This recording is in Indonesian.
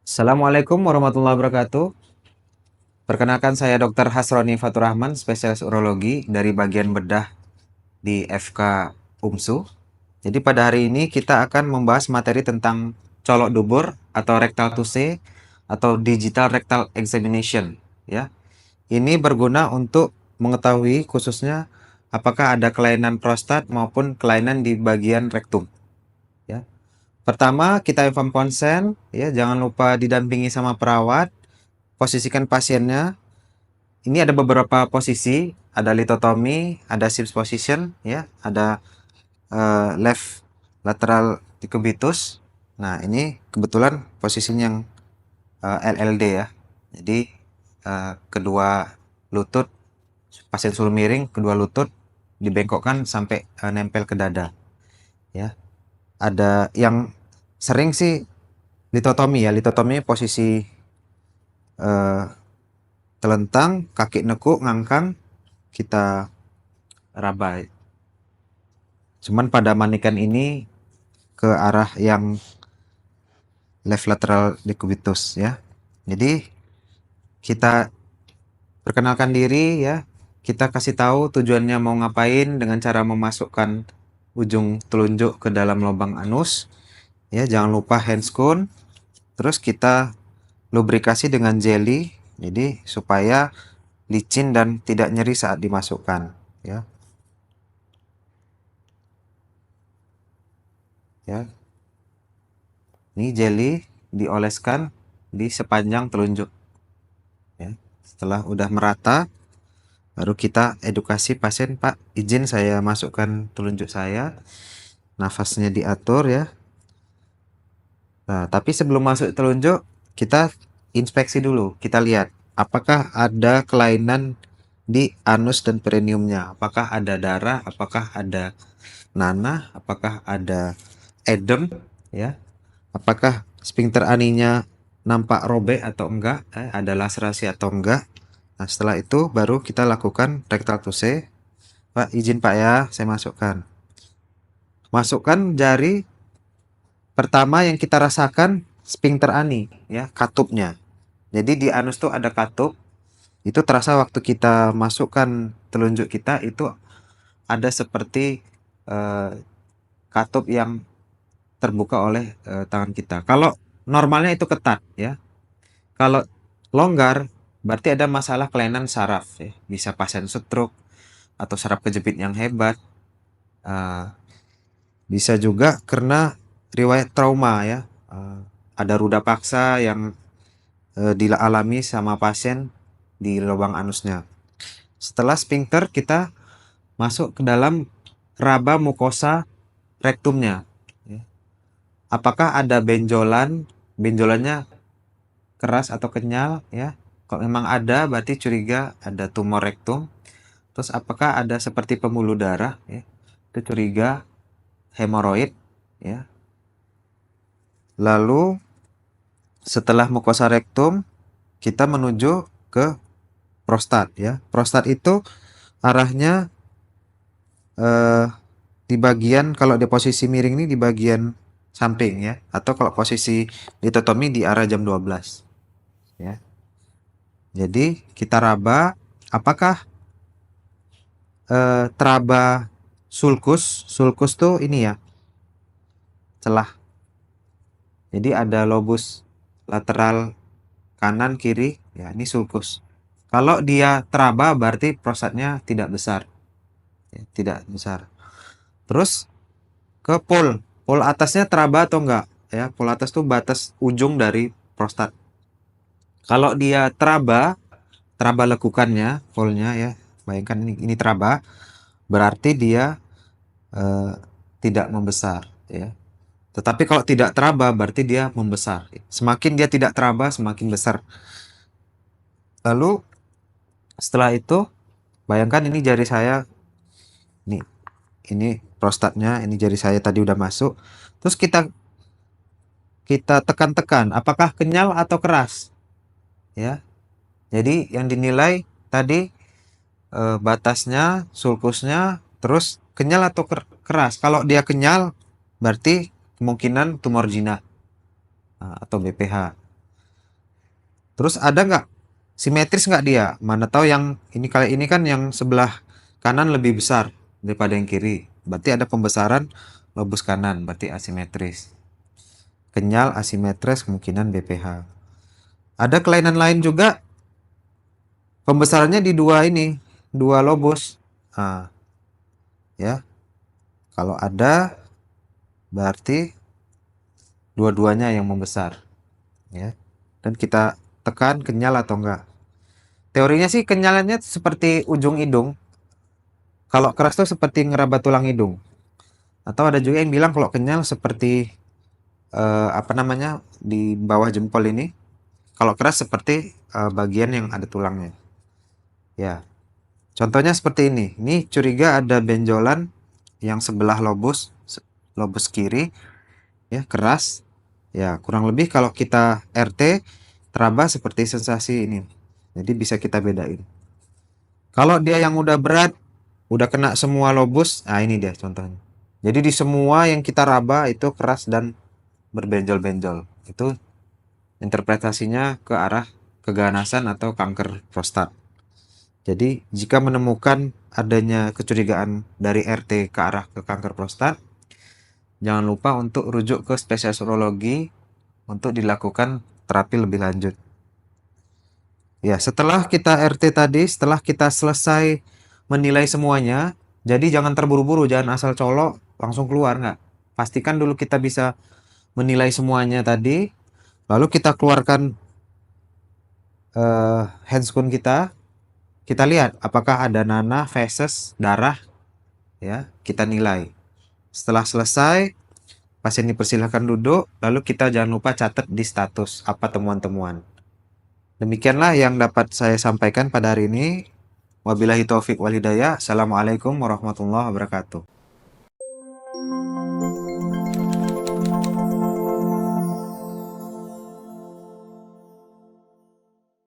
Assalamualaikum warahmatullahi wabarakatuh. Perkenalkan saya Dr. Hasroni Fatur Rahman, spesialis urologi dari bagian bedah di FK UMSU. Jadi pada hari ini kita akan membahas materi tentang colok dubur atau rectal tuse atau digital rectal examination ya. Ini berguna untuk mengetahui khususnya apakah ada kelainan prostat maupun kelainan di bagian rektum ya. Pertama, kita inform konsen ya, jangan lupa didampingi sama perawat. Posisikan pasiennya. Ini ada beberapa posisi, ada lithotomy, ada SIPS position, ya, ada left lateral decubitus. Nah, ini kebetulan posisinya yang LLD ya. Jadi kedua lutut pasien sulur miring, kedua lutut dibengkokkan sampai nempel ke dada, ya. Ada yang sering sih lithotomy ya, lithotomy posisi eh, telentang, kaki nekuk, ngangkang, kita rabai. Cuman pada manikan ini ke arah yang left lateral decubitus ya. Jadi kita perkenalkan diri ya. Kita kasih tahu tujuannya mau ngapain dengan cara memasukkan ujung telunjuk ke dalam lubang anus. Ya, jangan lupa handscoon. Terus kita lubrikasi dengan jelly. Jadi supaya licin dan tidak nyeri saat dimasukkan ya. Ya. Ini jelly dioleskan di sepanjang telunjuk. Ya. Setelah udah merata, baru kita edukasi pasien, Pak, izin saya masukkan telunjuk saya. Nafasnya diatur ya. Nah, tapi sebelum masuk telunjuk, kita inspeksi dulu. Kita lihat apakah ada kelainan di anus dan perineumnya. Apakah ada darah, apakah ada nanah, apakah ada edem ya. Apakah sphincter aninya nampak robek atau enggak, ada laserasi atau enggak. Nah, setelah itu baru kita lakukan rectal tuse. Pak, izin Pak ya, saya masukkan. Masukkan jari pertama yang kita rasakan sphincter ani, ya, katupnya. Jadi di anus tuh ada katup. Itu terasa waktu kita masukkan telunjuk kita itu ada seperti eh, katup yang terbuka oleh tangan kita. Kalau normalnya itu ketat, ya. Kalau longgar berarti ada masalah kelainan saraf, ya. Bisa pasien stroke atau saraf kejepit yang hebat. Uh, Bisa juga karena riwayat trauma ya. Ada ruda paksa yang dialami sama pasien di lubang anusnya. Setelah sphincter kita masuk ke dalam raba mukosa rektumnya. Ya. Apakah ada benjolan? Benjolannya keras atau kenyal ya. Kalau memang ada berarti curiga ada tumor rektum. Terus apakah ada seperti pembuluh darah ya. Itu curiga hemoroid ya. Lalu setelah mukosa rektum kita menuju ke prostat ya. Prostat itu arahnya di bagian, kalau di posisi miring ini di bagian samping ya, atau kalau posisi ditotomi di arah jam 12 ya. Jadi kita raba apakah teraba sulcus. Sulcus tuh ini ya, celah. Jadi ada lobus lateral kanan kiri ya, ini sulcus. Kalau dia teraba berarti prostatnya tidak besar ya, tidak besar. Terus ke pol. Pol atasnya teraba atau enggak ya? Pol atas tuh batas ujung dari prostat. Kalau dia teraba lekukannya, polnya ya. Bayangkan ini teraba, berarti dia eh, tidak membesar ya. Tetapi kalau tidak teraba berarti dia membesar. Semakin dia tidak teraba, semakin besar. Lalu setelah itu bayangkan ini jari saya, nih, ini prostatnya, ini jari saya tadi udah masuk. Terus kita tekan-tekan, apakah kenyal atau keras? Ya. Jadi yang dinilai tadi batasnya, sulkusnya, terus kenyal atau keras. Kalau dia kenyal berarti kemungkinan tumor jinak atau BPH. Terus ada nggak simetris nggak dia? Mana tahu yang ini kali ini kan yang sebelah kanan lebih besar daripada yang kiri. Berarti ada pembesaran lobus kanan, berarti asimetris. Kenyal, asimetris, kemungkinan BPH. Ada kelainan lain juga, pembesarannya di dua ini, dua lobus. Nah, ya. Kalau ada, berarti dua-duanya yang membesar, ya. Dan kita tekan kenyal atau enggak. Teorinya sih kenyalannya seperti ujung hidung. Kalau keras tuh seperti ngeraba tulang hidung. Atau ada juga yang bilang kalau kenyal seperti apa namanya di bawah jempol ini. Kalau keras seperti bagian yang ada tulangnya. Ya, contohnya seperti ini. Ini curiga ada benjolan yang sebelah lobus, lobus kiri, ya keras. Ya, kurang lebih kalau kita RT teraba seperti sensasi ini. Jadi bisa kita bedain. Kalau dia yang udah berat, udah kena semua lobus, nah ini dia contohnya. Jadi di semua yang kita raba itu keras dan berbenjol-benjol. Itu interpretasinya ke arah keganasan atau kanker prostat. Jadi jika menemukan adanya kecurigaan dari RT ke arah ke kanker prostat, jangan lupa untuk rujuk ke spesialis urologi untuk dilakukan terapi lebih lanjut. Ya, setelah kita RT tadi, setelah kita selesai menilai semuanya, jadi jangan terburu-buru, jangan asal colok langsung keluar, nggak. Pastikan dulu kita bisa menilai semuanya tadi, lalu kita keluarkan handscoon kita lihat apakah ada nanah, feses, darah, ya, kita nilai. Setelah selesai, pasien dipersilahkan duduk, lalu kita jangan lupa catat di status apa temuan-temuan. Demikianlah yang dapat saya sampaikan pada hari ini. Wabillahi taufik wal hidayah. Assalamualaikum warahmatullahi wabarakatuh.